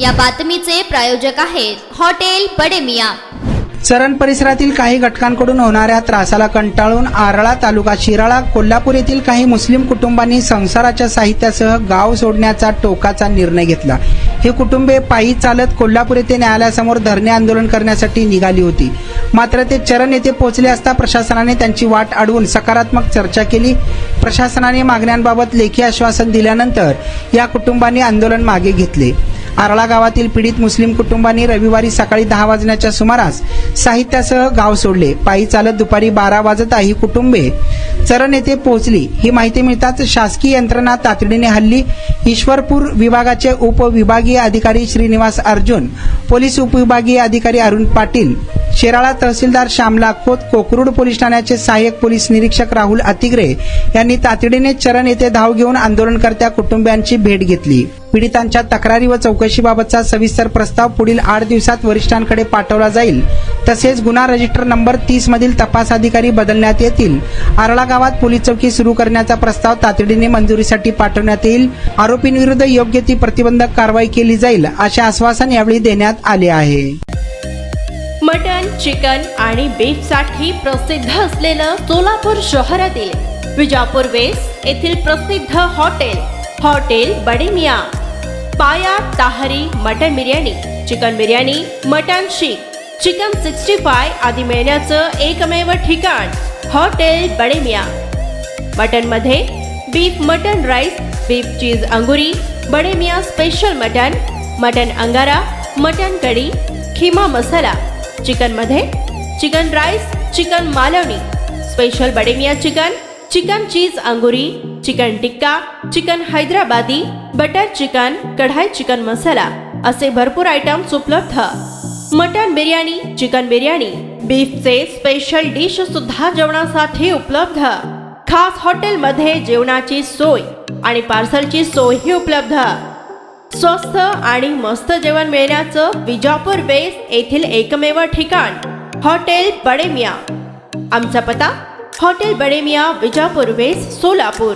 या बातमीचे प्रायोजक आहेत हॉटेल बडे मियां। चरण परिसरातील काही घटकांकडून होणाऱ्या त्रासाला कंटाळून आरळा तालुका शिराळा कोल्हापूर येथील काही मुस्लिम कुटुंबांनी संसाराच्या साहित्यासह गाव सोडण्याचा टोकाचा निर्णय घेतला। हे कुटुंबे पायी चालत कोल्हापूर येथे न्यायालयासमोर धरणे आंदोलन करण्यासाठी निघाली होती। मात्र ते चरण येथे पोहोचले असता प्रशासनाने त्यांची वाट अडवून सकारात्मक चर्चा केली। प्रशासनाने मागण्यांबाबत लेखी आश्वासन दिल्यानंतर या कुटुंबांनी आंदोलन मागे घेतले। आरळा गावातील पीडित मुस्लिम कुटुंबांनी रविवारी सकाळी 10 वाजण्याच्या सुमारास साहित्यासह गाव सोडले। पायी चालत दुपारी 12 वाजता ही कुटुंबे चरण येथे पोहोचली। ही माहिती मिळताच शासकीय यंत्रणा तातडीने हल्ली। ईश्वरपूर विभागाचे उपविभागीय अधिकारी श्रीनिवास अर्जुन, पोलीस उपविभागीय अधिकारी अरुण पाटील, शिराळा तहसीलदार श्यामला खोत, कोकरूड पोलीस ठाण्याचे सहाय्यक पोलीस निरीक्षक राहुल अतिग्रे यांनी तातडीने चरण येथे धाव घेऊन आंदोलनकर्त्या कुटुंबियांची भेट घेतली। पीडितांच्या तक्रारी व चौकशीबाबतचा सविस्तर प्रस्ताव पुढील 8 दिवसात वरिष्ठांकडे पाठवला जाईल। तसेच गुन्हा रजिस्टर नंबर 30 मधील तपास अधिकारी बदलण्यात येतील। आरळा गावात पोलीस चौकी सुरू करण्याचा प्रस्ताव तातडीने मंजुरीसाठी पाठवण्यात येईल। आरोपींविरुद्ध योग्य ती प्रतिबंधक कारवाई केली जाईल असे आश्वासन यावेळी देण्यात आले आहे। मटन, चिकन आणि बीफ साठी प्रसिद्ध असलेलं सोलापूर शहरातील विजापूर वेस्ट येथील प्रसिद्ध hotel Bade Miyan. Paya tahari mutton biryani, chicken biryani, mutton seekh, chicken 65 आदी मिळण्याचं एकमेव ठिकाण हॉटेल बडे मियां। मटन मध्ये beef mutton rice, beef cheese angoori, Bade Miyan special mutton angara, mutton kadhi, keema masala. Chicken मध्ये chicken rice, chicken Malvani, special Bade Miyan chicken cheese angoori, chicken tikka, chicken Hyderabadi, butter chicken, kadai chicken masala असे भरपूर आयटम्स उपलब्ध। मटन बिर्याणी, चिकन बिर्याणी, बीफचे स्पेशल डिश सुद्धा जेवणासाठी उपलब्ध। खास हॉटेलमध्ये जेवणाची सोय आणि पार्सलची सोयही उपलब्ध। स्वस्त आणि मस्त जेवण मिळण्याचं विजापूर वेस्ट येथील एकमेव ठिकाण हॉटेल बडे मियां। आमचा पत्ता हॉटेल बडे मियां, विजापूर वेस्ट, सोलापूर।